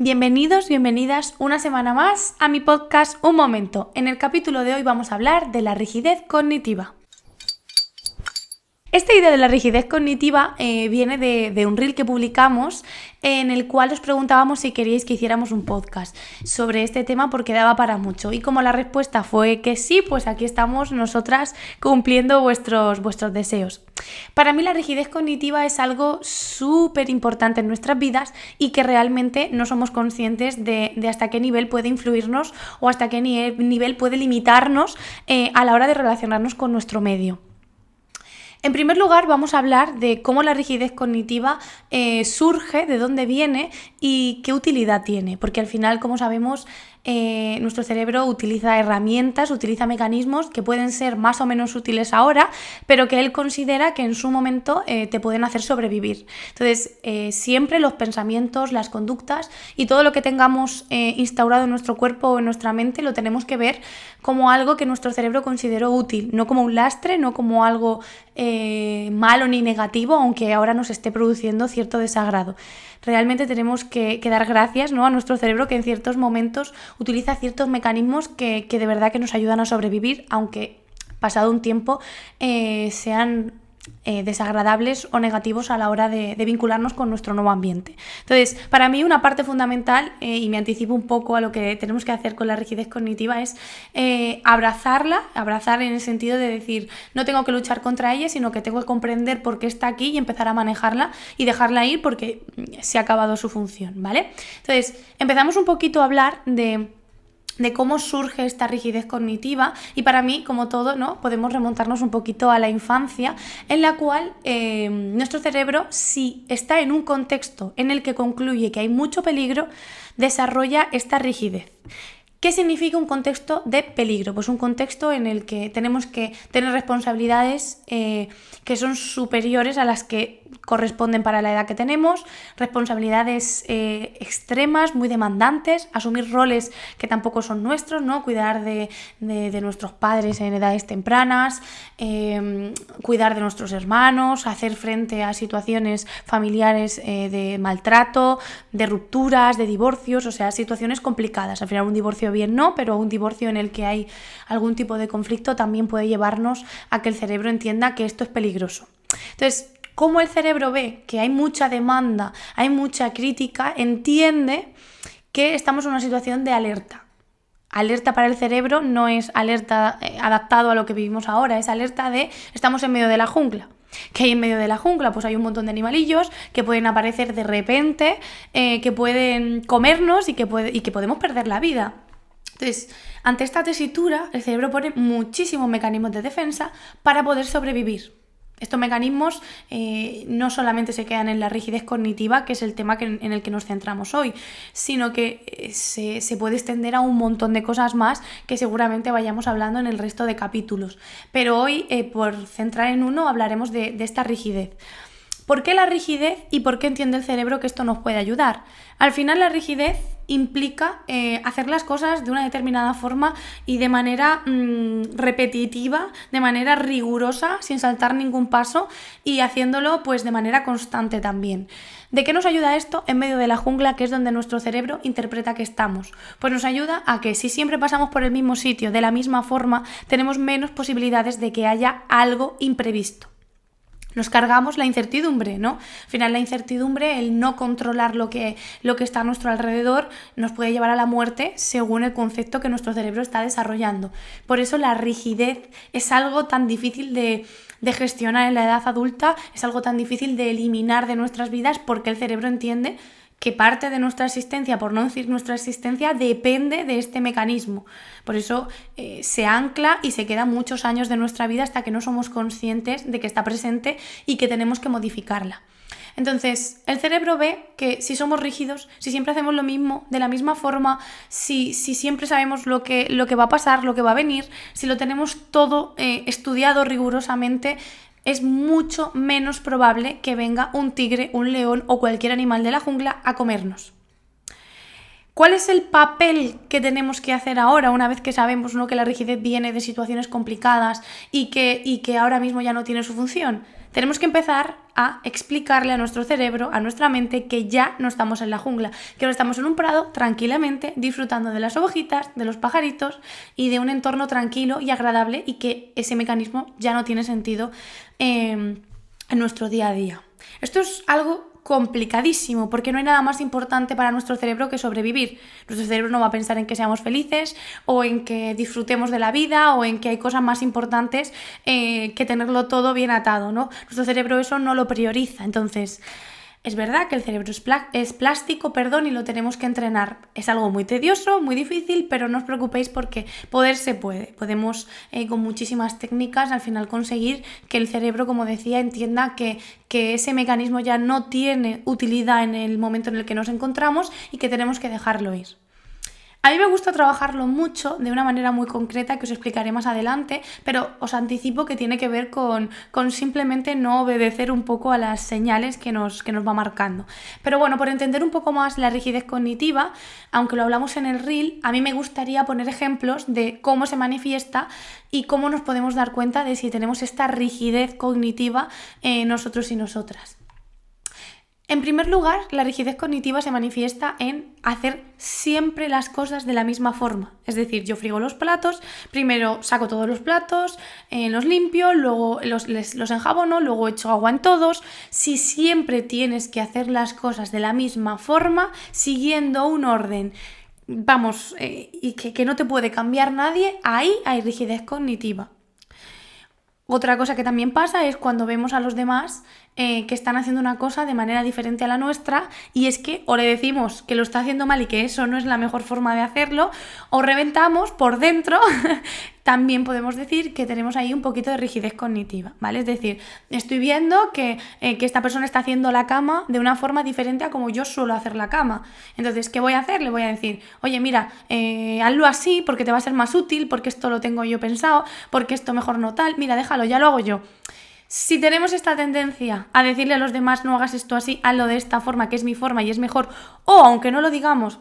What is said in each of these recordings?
Bienvenidos, bienvenidas una semana más a mi podcast Un Momento. En el capítulo de hoy vamos a hablar de la rigidez cognitiva. Esta idea de la rigidez cognitiva viene de un reel que publicamos en el cual os preguntábamos si queríais que hiciéramos un podcast sobre este tema porque daba para mucho. Y como la respuesta fue que sí, pues aquí estamos nosotras cumpliendo vuestros deseos. Para mí la rigidez cognitiva es algo súper importante en nuestras vidas y que realmente no somos conscientes de hasta qué nivel puede influirnos o hasta qué nivel puede limitarnos a la hora de relacionarnos con nuestro medio. En primer lugar, vamos a hablar de cómo la rigidez cognitiva surge, de dónde viene y qué utilidad tiene, porque al final, como sabemos, nuestro cerebro utiliza herramientas, utiliza mecanismos que pueden ser más o menos útiles ahora, pero que él considera que en su momento te pueden hacer sobrevivir. Entonces, siempre los pensamientos, las conductas y todo lo que tengamos instaurado en nuestro cuerpo o en nuestra mente lo tenemos que ver como algo que nuestro cerebro consideró útil, no como un lastre, no como algo malo ni negativo, aunque ahora nos esté produciendo cierto desagrado. Realmente tenemos que dar gracias, ¿no?, a nuestro cerebro, que en ciertos momentos utiliza ciertos mecanismos que de verdad que nos ayudan a sobrevivir, aunque pasado un tiempo sean desagradables o negativos a la hora de vincularnos con nuestro nuevo ambiente. Entonces, para mí una parte fundamental, y me anticipo un poco a lo que tenemos que hacer con la rigidez cognitiva, es abrazar en el sentido de decir, no tengo que luchar contra ella, sino que tengo que comprender por qué está aquí y empezar a manejarla y dejarla ir porque se ha acabado su función, ¿vale? Entonces, empezamos un poquito a hablar de cómo surge esta rigidez cognitiva y para mí, como todo, ¿no?, podemos remontarnos un poquito a la infancia, en la cual nuestro cerebro, si está en un contexto en el que concluye que hay mucho peligro, desarrolla esta rigidez. ¿Qué significa un contexto de peligro? Pues un contexto en el que tenemos que tener responsabilidades que son superiores a las que corresponden para la edad que tenemos, responsabilidades extremas, muy demandantes, asumir roles que tampoco son nuestros, ¿no? Cuidar de nuestros padres en edades tempranas, cuidar de nuestros hermanos, hacer frente a situaciones familiares de maltrato, de rupturas, de divorcios, o sea, situaciones complicadas. Al final un divorcio bien no, pero un divorcio en el que hay algún tipo de conflicto también puede llevarnos a que el cerebro entienda que esto es peligroso. Entonces, como el cerebro ve que hay mucha demanda, hay mucha crítica, entiende que estamos en una situación de alerta. Alerta para el cerebro no es alerta adaptado a lo que vivimos ahora, es alerta de estamos en medio de la jungla. ¿Qué hay en medio de la jungla? Pues hay un montón de animalillos que pueden aparecer de repente, que pueden comernos y que podemos perder la vida. Entonces, ante esta tesitura, el cerebro pone muchísimos mecanismos de defensa para poder sobrevivir. Estos mecanismos no solamente se quedan en la rigidez cognitiva, que es el tema en el que nos centramos hoy, sino que se puede extender a un montón de cosas más que seguramente vayamos hablando en el resto de capítulos. Pero hoy, por centrar en uno, hablaremos de esta rigidez. ¿Por qué la rigidez y por qué entiende el cerebro que esto nos puede ayudar? Al final la rigidez implica hacer las cosas de una determinada forma y de manera repetitiva, de manera rigurosa, sin saltar ningún paso y haciéndolo pues de manera constante también. ¿De qué nos ayuda esto en medio de la jungla, que es donde nuestro cerebro interpreta que estamos? Pues nos ayuda a que si siempre pasamos por el mismo sitio, de la misma forma, tenemos menos posibilidades de que haya algo imprevisto. Nos cargamos la incertidumbre, ¿no? Al final la incertidumbre, el no controlar lo que está a nuestro alrededor, nos puede llevar a la muerte según el concepto que nuestro cerebro está desarrollando. Por eso la rigidez es algo tan difícil de gestionar en la edad adulta, es algo tan difícil de eliminar de nuestras vidas porque el cerebro entiende que parte de nuestra existencia, por no decir nuestra existencia, depende de este mecanismo. Por eso se ancla y se queda muchos años de nuestra vida hasta que no somos conscientes de que está presente y que tenemos que modificarla. Entonces, el cerebro ve que si somos rígidos, si siempre hacemos lo mismo, de la misma forma, si siempre sabemos lo que va a pasar, lo que va a venir, si lo tenemos todo estudiado rigurosamente, es mucho menos probable que venga un tigre, un león o cualquier animal de la jungla a comernos. ¿Cuál es el papel que tenemos que hacer ahora, una vez que sabemos, ¿no?, que la rigidez viene de situaciones complicadas y que ahora mismo ya no tiene su función? Tenemos que empezar a explicarle a nuestro cerebro, a nuestra mente, que ya no estamos en la jungla, que no estamos en un prado tranquilamente disfrutando de las ovejitas, de los pajaritos y de un entorno tranquilo y agradable, y que ese mecanismo ya no tiene sentido en nuestro día a día. Esto es algo complicadísimo, porque no hay nada más importante para nuestro cerebro que sobrevivir. Nuestro cerebro no va a pensar en que seamos felices o en que disfrutemos de la vida o en que hay cosas más importantes que tenerlo todo bien atado, ¿no? Nuestro cerebro eso no lo prioriza. Entonces, es verdad que el cerebro es plástico, y lo tenemos que entrenar. Es algo muy tedioso, muy difícil, pero no os preocupéis porque poder se puede. Podemos con muchísimas técnicas al final conseguir que el cerebro, como decía, entienda que ese mecanismo ya no tiene utilidad en el momento en el que nos encontramos y que tenemos que dejarlo ir. A mí me gusta trabajarlo mucho de una manera muy concreta que os explicaré más adelante, pero os anticipo que tiene que ver con simplemente no obedecer un poco a las señales que nos va marcando. Pero bueno, por entender un poco más la rigidez cognitiva, aunque lo hablamos en el reel, a mí me gustaría poner ejemplos de cómo se manifiesta y cómo nos podemos dar cuenta de si tenemos esta rigidez cognitiva nosotros y nosotras. En primer lugar, la rigidez cognitiva se manifiesta en hacer siempre las cosas de la misma forma. Es decir, yo frigo los platos, primero saco todos los platos, los limpio, luego los enjabono, luego echo agua en todos. Si siempre tienes que hacer las cosas de la misma forma, siguiendo un orden, y que no te puede cambiar nadie, ahí hay rigidez cognitiva. Otra cosa que también pasa es cuando vemos a los demás que están haciendo una cosa de manera diferente a la nuestra, y es que o le decimos que lo está haciendo mal y que eso no es la mejor forma de hacerlo, o reventamos por dentro. También podemos decir que tenemos ahí un poquito de rigidez cognitiva, ¿vale? Es decir, estoy viendo que esta persona está haciendo la cama de una forma diferente a como yo suelo hacer la cama. Entonces, ¿qué voy a hacer? Le voy a decir, oye, mira, hazlo así porque te va a ser más útil, porque esto lo tengo yo pensado, porque esto mejor no tal, mira, déjalo, ya lo hago yo. Si tenemos esta tendencia a decirle a los demás no hagas esto así, hazlo de esta forma, que es mi forma y es mejor, o aunque no lo digamos,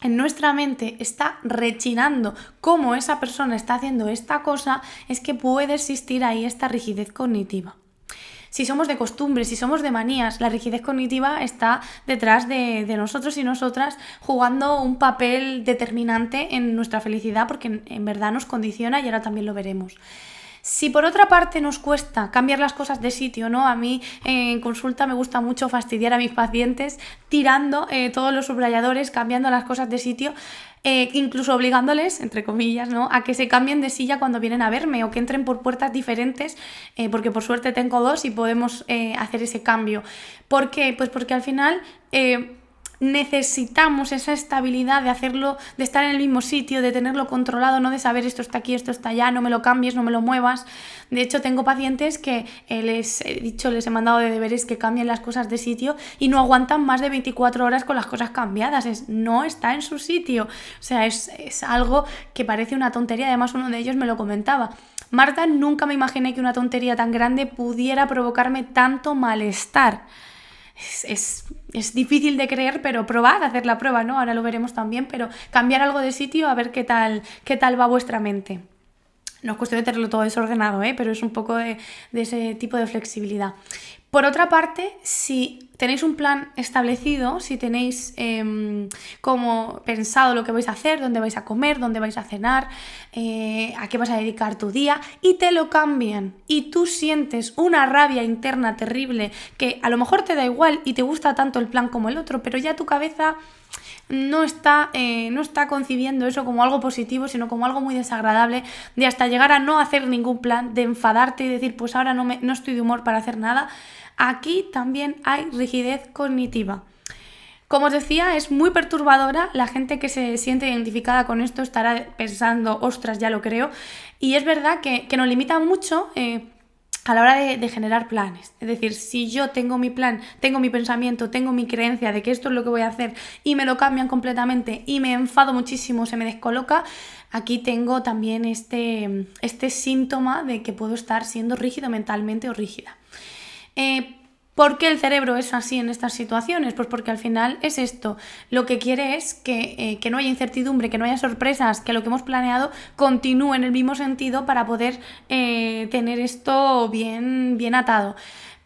en nuestra mente está rechinando cómo esa persona está haciendo esta cosa, es que puede existir ahí esta rigidez cognitiva. Si somos de costumbres, si somos de manías, la rigidez cognitiva está detrás de nosotros y nosotras, jugando un papel determinante en nuestra felicidad, porque en verdad nos condiciona, y ahora también lo veremos. Si por otra parte nos cuesta cambiar las cosas de sitio, ¿no? A mí en consulta me gusta mucho fastidiar a mis pacientes tirando todos los subrayadores, cambiando las cosas de sitio, incluso obligándoles, entre comillas, ¿no?, a que se cambien de silla cuando vienen a verme, o que entren por puertas diferentes, porque por suerte tengo dos y podemos hacer ese cambio. ¿Por qué? Pues porque al final necesitamos esa estabilidad de hacerlo, de estar en el mismo sitio, de tenerlo controlado, no de saber esto está aquí, esto está allá, no me lo cambies, no me lo muevas. De hecho, tengo pacientes que les he mandado de deberes que cambien las cosas de sitio y no aguantan más de 24 horas con las cosas cambiadas. No está en su sitio. O sea, es algo que parece una tontería. Además, uno de ellos me lo comentaba. Marta, nunca me imaginé que una tontería tan grande pudiera provocarme tanto malestar. Es difícil de creer, pero probad a hacer la prueba, ¿no? Ahora lo veremos también, pero cambiar algo de sitio a ver qué tal va vuestra mente. No es cuestión de tenerlo todo desordenado, pero es un poco de ese tipo de flexibilidad. Por otra parte, si tenéis un plan establecido, si tenéis como pensado lo que vais a hacer, dónde vais a comer, dónde vais a cenar, a qué vas a dedicar tu día, y te lo cambian y tú sientes una rabia interna terrible, que a lo mejor te da igual y te gusta tanto el plan como el otro, pero ya tu cabeza no está concibiendo eso como algo positivo, sino como algo muy desagradable, de hasta llegar a no hacer ningún plan, de enfadarte y decir, pues ahora no estoy de humor para hacer nada. Aquí también hay rigidez cognitiva. Como os decía, es muy perturbadora. La gente que se siente identificada con esto estará pensando, ostras, ya lo creo. Y es verdad que nos limita mucho a la hora de generar planes. Es decir, si yo tengo mi plan, tengo mi pensamiento, tengo mi creencia de que esto es lo que voy a hacer y me lo cambian completamente y me enfado muchísimo, se me descoloca, aquí tengo también este síntoma de que puedo estar siendo rígido mentalmente o rígida. ¿Por qué el cerebro es así en estas situaciones? Pues porque al final es esto. Lo que quiere es que no haya incertidumbre, que no haya sorpresas, que lo que hemos planeado continúe en el mismo sentido para poder tener esto bien atado.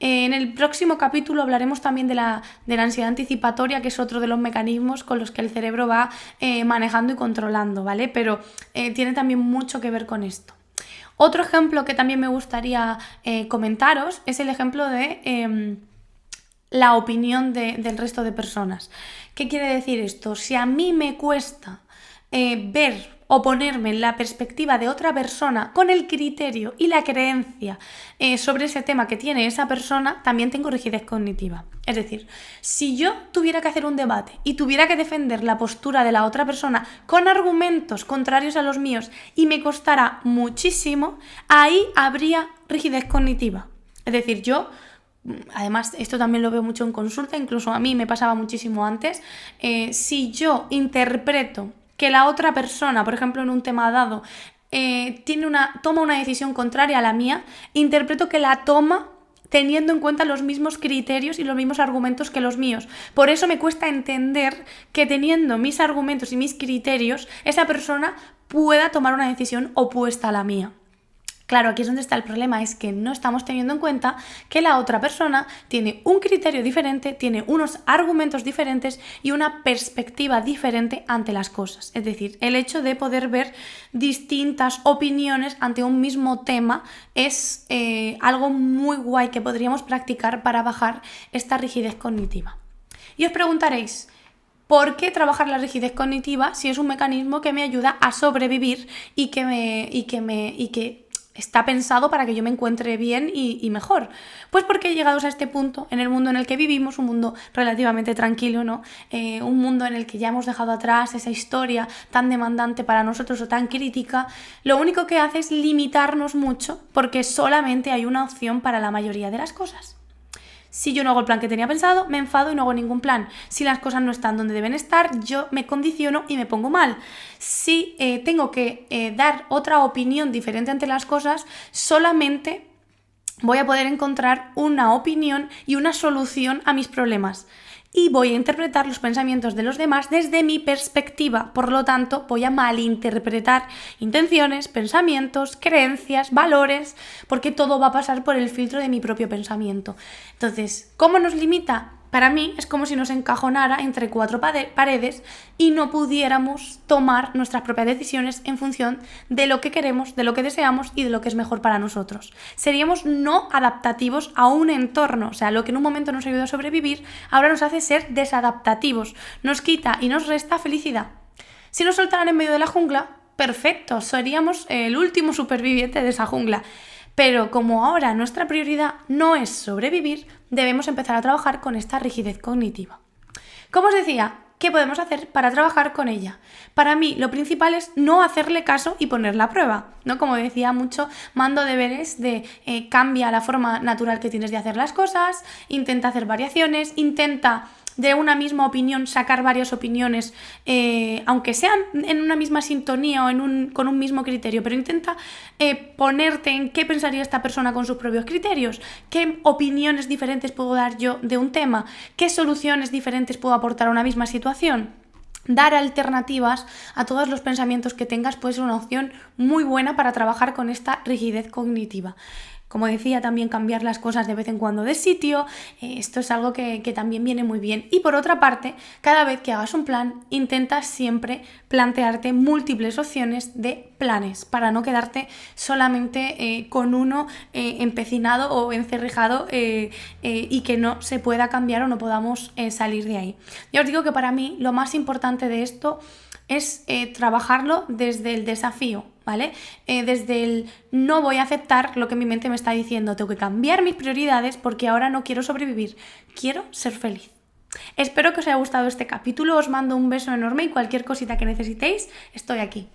En el próximo capítulo hablaremos también de la ansiedad anticipatoria, que es otro de los mecanismos con los que el cerebro va manejando y controlando, ¿vale? Pero tiene también mucho que ver con esto. Otro ejemplo que también me gustaría comentaros es el ejemplo de la opinión del resto de personas. ¿Qué quiere decir esto? Si a mí me cuesta ver o ponerme en la perspectiva de otra persona con el criterio y la creencia sobre ese tema que tiene esa persona, también tengo rigidez cognitiva. Es decir, si yo tuviera que hacer un debate y tuviera que defender la postura de la otra persona con argumentos contrarios a los míos y me costara muchísimo, ahí habría rigidez cognitiva. Es decir, además, esto también lo veo mucho en consulta, incluso a mí me pasaba muchísimo antes, si yo interpreto que la otra persona, por ejemplo en un tema dado, toma una decisión contraria a la mía, interpreto que la toma teniendo en cuenta los mismos criterios y los mismos argumentos que los míos. Por eso me cuesta entender que teniendo mis argumentos y mis criterios, esa persona pueda tomar una decisión opuesta a la mía. Claro, aquí es donde está el problema, es que no estamos teniendo en cuenta que la otra persona tiene un criterio diferente, tiene unos argumentos diferentes y una perspectiva diferente ante las cosas. Es decir, el hecho de poder ver distintas opiniones ante un mismo tema es algo muy guay que podríamos practicar para bajar esta rigidez cognitiva. Y os preguntaréis, ¿por qué trabajar la rigidez cognitiva si es un mecanismo que me ayuda a sobrevivir y que está pensado para que yo me encuentre bien y mejor? Pues porque llegados a este punto, en el mundo en el que vivimos, un mundo relativamente tranquilo, ¿no? Un mundo en el que ya hemos dejado atrás esa historia tan demandante para nosotros o tan crítica, lo único que hace es limitarnos mucho porque solamente hay una opción para la mayoría de las cosas. Si yo no hago el plan que tenía pensado, me enfado y no hago ningún plan. Si las cosas no están donde deben estar, yo me condiciono y me pongo mal. Si tengo que dar otra opinión diferente ante las cosas, solamente voy a poder encontrar una opinión y una solución a mis problemas. Y voy a interpretar los pensamientos de los demás desde mi perspectiva. Por lo tanto, voy a malinterpretar intenciones, pensamientos, creencias, valores, porque todo va a pasar por el filtro de mi propio pensamiento. Entonces, ¿cómo nos limita? Para mí es como si nos encajonara entre cuatro paredes y no pudiéramos tomar nuestras propias decisiones en función de lo que queremos, de lo que deseamos y de lo que es mejor para nosotros. Seríamos no adaptativos a un entorno, o sea, lo que en un momento nos ayudó a sobrevivir, ahora nos hace ser desadaptativos, nos quita y nos resta felicidad. Si nos soltaran en medio de la jungla, perfecto, seríamos el último superviviente de esa jungla. Pero como ahora nuestra prioridad no es sobrevivir, debemos empezar a trabajar con esta rigidez cognitiva. Como os decía, ¿qué podemos hacer para trabajar con ella? Para mí, lo principal es no hacerle caso y ponerla a prueba, ¿no? Como decía mucho, mando deberes de cambia la forma natural que tienes de hacer las cosas, intenta hacer variaciones, intenta de una misma opinión sacar varias opiniones, aunque sean en una misma sintonía o con un mismo criterio, pero intenta ponerte en qué pensaría esta persona con sus propios criterios, qué opiniones diferentes puedo dar yo de un tema, qué soluciones diferentes puedo aportar a una misma situación. Dar alternativas a todos los pensamientos que tengas puede ser una opción muy buena para trabajar con esta rigidez cognitiva. Como decía, también cambiar las cosas de vez en cuando de sitio, esto es algo que también viene muy bien. Y por otra parte, cada vez que hagas un plan, intenta siempre plantearte múltiples opciones de planes para no quedarte solamente con uno empecinado o encerrejado y que no se pueda cambiar o no podamos salir de ahí. Ya os digo que para mí lo más importante de esto es trabajarlo desde el desafío, ¿vale? Desde el no voy a aceptar lo que mi mente me está diciendo, tengo que cambiar mis prioridades porque ahora no quiero sobrevivir, quiero ser feliz. Espero que os haya gustado este capítulo, os mando un beso enorme y cualquier cosita que necesitéis, estoy aquí.